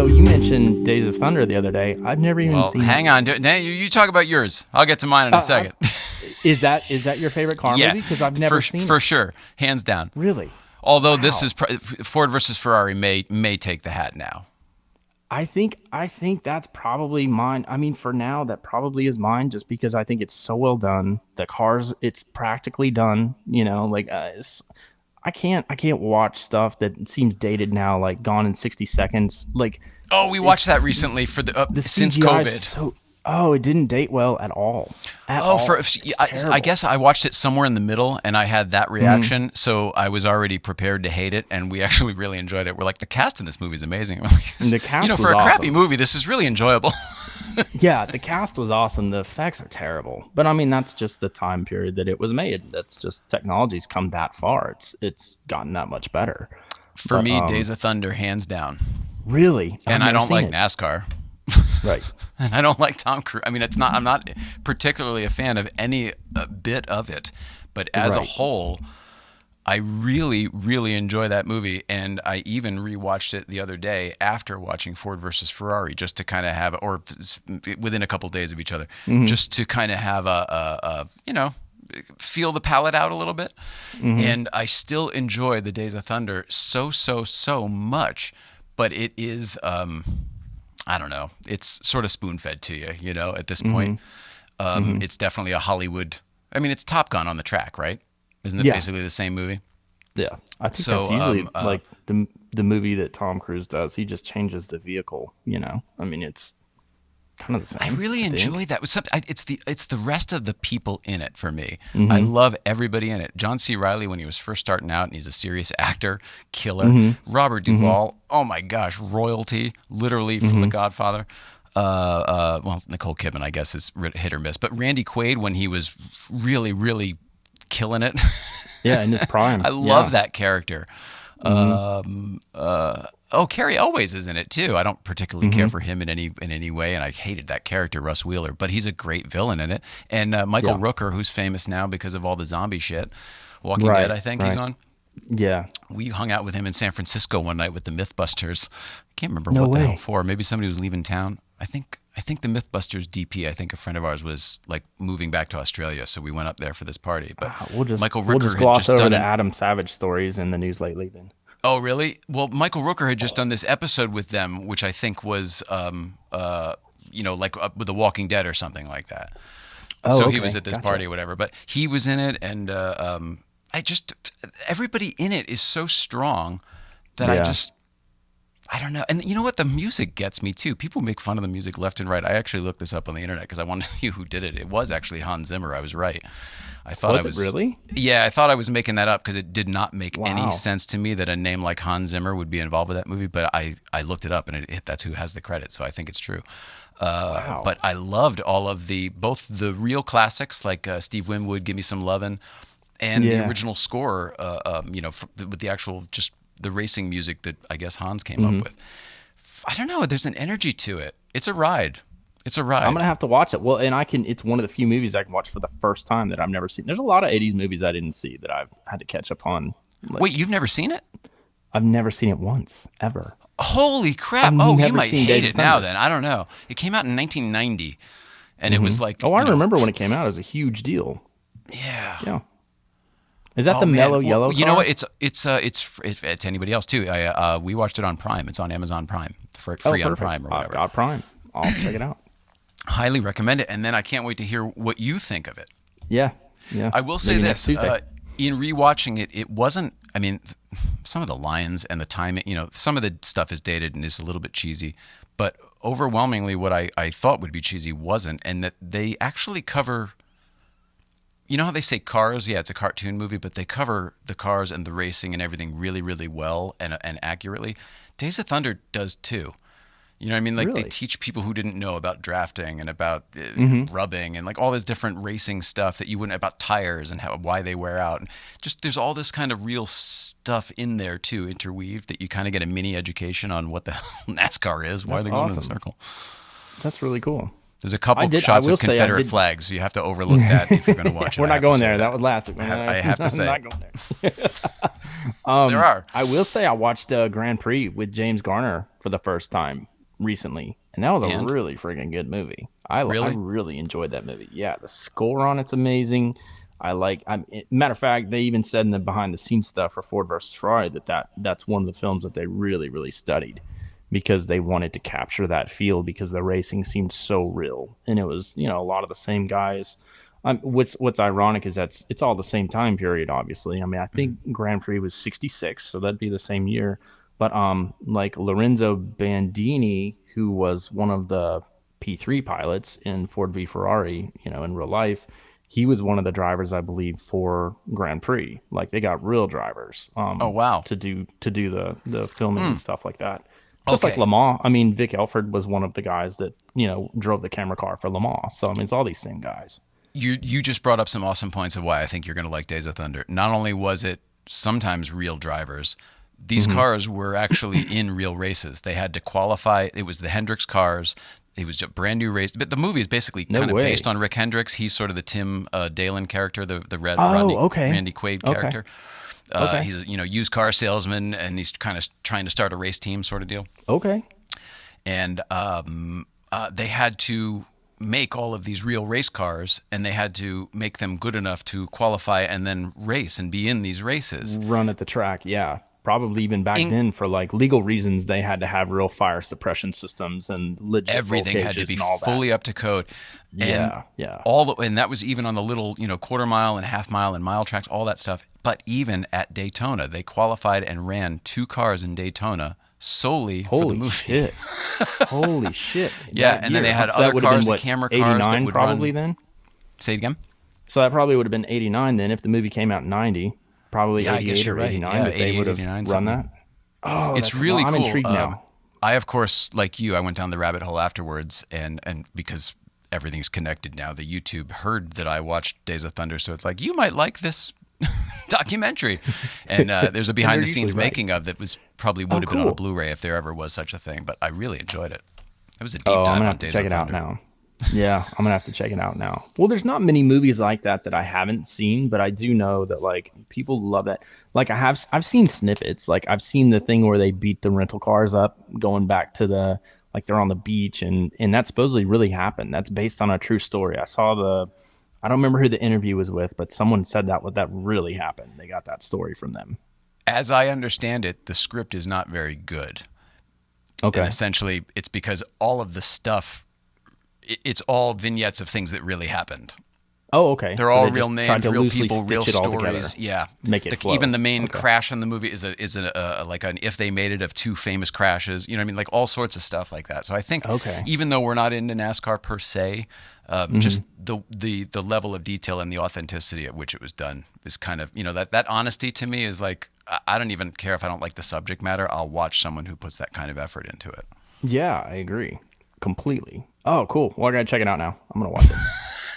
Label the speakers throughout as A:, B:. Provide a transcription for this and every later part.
A: you mentioned Days of Thunder the other day. I've never even
B: Well,
A: seen
B: hang
A: it.
B: on. You talk about yours. I'll get to mine in a second.
A: Is that your favorite car
B: Yeah,
A: movie? Because I've
B: for
A: never seen
B: for
A: it.
B: sure, hands down.
A: Really?
B: Although this is
A: Wow.
B: Ford versus Ferrari may take the hat now.
A: I think that's probably mine. I mean, for now, that probably is mine, just because I think it's so well done. The cars, it's practically done. I can't watch stuff that seems dated now, like Gone in 60 Seconds. Like
B: Oh, we watched that
A: it's
B: recently for the
A: the
B: since
A: CGI is
B: COVID.
A: so. Oh, it didn't date well at all. At
B: Oh,
A: all. It's
B: I
A: terrible.
B: guess I watched it somewhere in the middle, and I had that
A: Hmm.
B: reaction, so I was already prepared to hate it, and we actually really enjoyed it. We're like, the cast in this movie is amazing. We're like,
A: And the cast
B: for
A: was
B: a crappy
A: awesome.
B: movie, this is really enjoyable.
A: Yeah, the cast was awesome. The effects are terrible, but I mean that's just the time period that it was made. That's just technology's come that far. It's gotten that much better.
B: For
A: But
B: me, Days of Thunder, hands down.
A: really, I've
B: And I
A: never
B: don't
A: seen
B: like
A: it.
B: NASCAR.
A: Right.
B: And I don't like Tom Cruise. I mean, it's not. I'm not particularly a fan of any bit of it, but as a
A: Right.
B: whole, I really, really enjoy that movie. And I even rewatched it the other day after watching Ford versus Ferrari, just to kind of have, or within a couple days of each other,
A: Hmm.
B: just to kind of have feel the palette out a little bit.
A: Hmm.
B: And I still enjoy the Days of Thunder so much, but it is. I don't know. It's sort of spoon fed to you, at this point.
A: Hmm. Hmm.
B: It's definitely a Hollywood. I mean, it's Top Gun on the track, right? Isn't it
A: Yeah.
B: basically the same movie?
A: Yeah. I think that's
B: So,
A: usually like the movie that Tom Cruise does. He just changes the vehicle. I mean, it's kind of the
B: I
A: same.
B: really
A: I think.
B: enjoy that. It's the rest of the people in it for me. I
A: Hmm.
B: love everybody in it. John C. Riley when he was first starting out, and he's a serious actor, killer.
A: Hmm.
B: Robert
A: Hmm.
B: Duvall, oh my gosh, royalty, literally from The
A: Hmm.
B: Godfather. Well, Nicole Kidman, I guess, is hit or miss, but Randy Quaid when he was really, really killing it.
A: Yeah, in his
B: I
A: prime.
B: love
A: Yeah.
B: that character.
A: Hmm.
B: Oh, Carrie Elways is in it too. I don't particularly care
A: Hmm.
B: for him in any way, and I hated that character, Russ Wheeler. But he's a great villain in it. And Michael
A: Yeah.
B: Rooker, who's famous now because of all the zombie shit, Walking Dead,
A: Right.
B: I think he's
A: Right.
B: on.
A: Yeah.
B: We hung out with him in San Francisco one night with the MythBusters. I can't remember
A: No
B: what the hell
A: way.
B: for. Maybe somebody was leaving town. I think the MythBusters DP. I think a friend of ours was like moving back to Australia, so we went up there for this party. But Michael
A: We'll just
B: Rooker had
A: gloss
B: just
A: over
B: done
A: the
B: an
A: Adam Savage stories in the news lately. Then.
B: Oh, really? Well, Michael Rooker had just done this episode with them, which I think was, like with The Walking Dead or something like that.
A: Oh,
B: So he was
A: okay,
B: at this
A: gotcha.
B: party or whatever, but he was in it, and I just everybody in it is so strong that
A: Yeah.
B: I don't know. And you know what? The music gets me too. People make fun of the music left and right. I actually looked this up on the internet because I wanted to see who did it. It was actually Hans Zimmer. I was right. I thought I
A: Was it
B: was.
A: really?
B: Yeah, I thought I was making that up because it did not make any
A: Wow.
B: sense to me that a name like Hans Zimmer would be involved with that movie. But I looked it up and that's who has the credit. So I think it's true.
A: Wow.
B: But I loved all of both the real classics like Steve Winwood, "Give Me Some Lovin'," and the
A: Yeah.
B: original score. With the actual just the racing music that I guess Hans came up
A: Hmm.
B: with. I don't know. There's an energy to it. It's a ride. It's a
A: I'm
B: ride.
A: gonna have to watch it. Well, and I can. It's one of the few movies I can watch for the first time that I've never seen. There's a lot of '80s movies I didn't see that I've had to catch up on.
B: Wait,
A: Like
B: you've never seen it?
A: I've never seen it once ever.
B: Holy
A: I've
B: crap! Oh, you
A: never
B: might
A: seen
B: hate
A: Days of
B: it now.
A: Thunder.
B: Then I don't know. It came out in 1990, and it
A: Hmm.
B: was like
A: Oh, I remember when it came out. It was a huge deal.
B: yeah.
A: Yeah. Is that
B: Oh
A: the
B: man,
A: mellow
B: well,
A: yellow
B: you know
A: car?
B: what? It's anybody else too. We watched it on Prime. It's on Amazon Prime for
A: Oh,
B: free on
A: perfect.
B: Prime or
A: I've
B: whatever.
A: got Prime. I'll check it out.
B: Highly recommend it. And then I can't wait to hear what you think of it.
A: Yeah. Yeah.
B: I will say
A: Maybe next
B: this:
A: Tuesday.
B: in rewatching it, it wasn't. I mean, some of the lines and the timing. Some of the stuff is dated and is a little bit cheesy, but overwhelmingly, what I thought would be cheesy wasn't, and that they actually cover. You know how they say Cars? Yeah, it's a cartoon movie, but they cover the cars and the racing and everything really, really well and accurately. Days of Thunder does too. You know what I mean? Like they
A: Really?
B: teach people who didn't know about drafting and about
A: Hmm.
B: rubbing and like all this different racing stuff that you wouldn't about tires and why they wear out. And just there's all this kind of real stuff in there too, interweaved that you kind of get a mini education on what the hell NASCAR is, why
A: That's
B: they're going in a
A: awesome.
B: circle.
A: That's really cool.
B: There's a couple
A: I
B: shots
A: will
B: of
A: say I
B: Confederate
A: did.
B: flags. So you have to overlook that if you're going to watch it.
A: We're
B: I
A: not
B: have to
A: going
B: say
A: there. That
B: that.
A: was last week.
B: I have to
A: I'm
B: say,
A: not going there.
B: there are.
A: I will say I watched Grand Prix with James Garner for the first time recently, and that was a
B: And
A: really freaking good movie. I
B: really,
A: really enjoyed that movie. Yeah, the score on it's amazing. Matter of fact, they even said in the behind the scenes stuff for Ford versus Ferrari that's one of the films that they really really studied because they wanted to capture that feel because the racing seemed so real and it was a lot of the same guys. What's ironic is that it's all the same time period. Obviously, I mean I think Grand Prix was '66, so that'd be the same year. But like Lorenzo Bandini, who was one of the P3 pilots in Ford v Ferrari, in real life, he was one of the drivers, I believe, for Grand Prix. Like they got real drivers
B: oh wow,
A: to do the filming and stuff like that. Just like
B: okay.
A: Le Mans. I mean, Vic Elford was one of the guys that drove the camera car for Le Mans. So I mean, it's all these same guys.
B: You just brought up some awesome points of why I think you're going to like Days of Thunder. Not only was it sometimes real drivers, these
A: Hmm.
B: cars were actually in real races. They had to qualify. It was the Hendricks cars. It was a brand new race. But the movie is basically
A: No
B: kind of
A: way.
B: based on Rick Hendricks. He's sort of the Tim Dalen character, the red
A: Oh, okay.
B: Randy Quaid
A: Okay.
B: character.
A: Okay.
B: He's a used car salesman, and he's kind of trying to start a race team sort of deal.
A: Okay.
B: And they had to make all of these real race cars, and they had to make them good enough to qualify and then race and be in these races.
A: Run at the track, yeah. Probably even back
B: In-
A: then for like legal reasons, they had to have real fire suppression systems and legit roll
B: Everything had to
A: cages
B: be
A: and all that.
B: fully up to code. And
A: Yeah, yeah.
B: and that was even on the little, quarter mile and half mile and mile tracks, all that stuff. But even at Daytona, they qualified and ran 2 cars in Daytona solely for the
A: Holy
B: movie.
A: shit! Holy shit!
B: Yeah,
A: That
B: and then they
A: year.
B: had
A: So that
B: other
A: would have
B: cars,
A: been,
B: the
A: what,
B: camera cars that
A: 89
B: would
A: probably
B: run.
A: then.
B: Say it again.
A: So that probably would have been 89 then if the movie came out in 90. Probably
B: Yeah, I guess
A: 88
B: you're
A: or
B: right.
A: 89
B: Yeah,
A: that they
B: 88,
A: would have
B: 89,
A: run
B: something.
A: that. Oh,
B: It's
A: that's
B: really
A: I'm
B: cool.
A: intrigued now.
B: I, of course, like you, I went down the rabbit hole afterwards, and because everything's connected now, the YouTube heard that I watched Days of Thunder, so it's like you might like this documentary. And there's a
A: they're
B: behind the
A: usually
B: scenes
A: right.
B: making of that was probably
A: Oh,
B: would have been on a
A: cool.
B: Blu-ray if there ever was such a thing. But I really enjoyed it. It was a deep
A: Oh, I'm
B: dive
A: gonna
B: on
A: have to
B: Days
A: check
B: of
A: it out
B: Thunder.
A: now. Yeah, I'm gonna have to check it out now. Well, there's not many movies like that I haven't seen, but I do know that like people love that. Like I've seen snippets. Like I've seen the thing where they beat the rental cars up, going back to the like they're on the beach, and that supposedly really happened. That's based on a true story. I don't remember who the interview was with, but someone said that really happened. They got that story from them.
B: As I understand it, the script is not very good. And
A: Okay.
B: essentially, it's because all of the stuff, it's all vignettes of things that really happened.
A: Oh, okay.
B: They're
A: So
B: all
A: they
B: real
A: just tried
B: names,
A: to
B: real
A: loosely
B: people, real
A: stitch it all together.
B: stories. Yeah,
A: Make it flow.
B: even the main
A: Okay.
B: crash in the movie is like an if they made it of 2 famous crashes. You know what I mean? Like all sorts of stuff like that. So I think
A: Okay.
B: even though we're not into NASCAR per se, just the level of detail and the authenticity at which it was done is kind of that honesty to me is like I don't even care if I don't like the subject matter. I'll watch someone who puts that kind of effort into it.
A: Yeah, I agree completely. Oh, cool. Well, I gotta check it out now. I'm gonna watch it.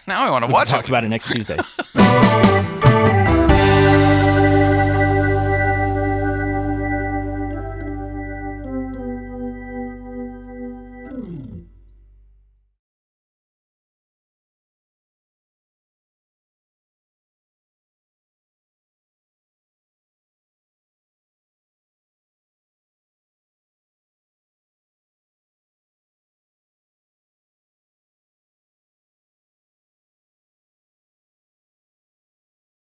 B: Now I want to
A: We can
B: watch
A: talk
B: it.
A: about it next Tuesday.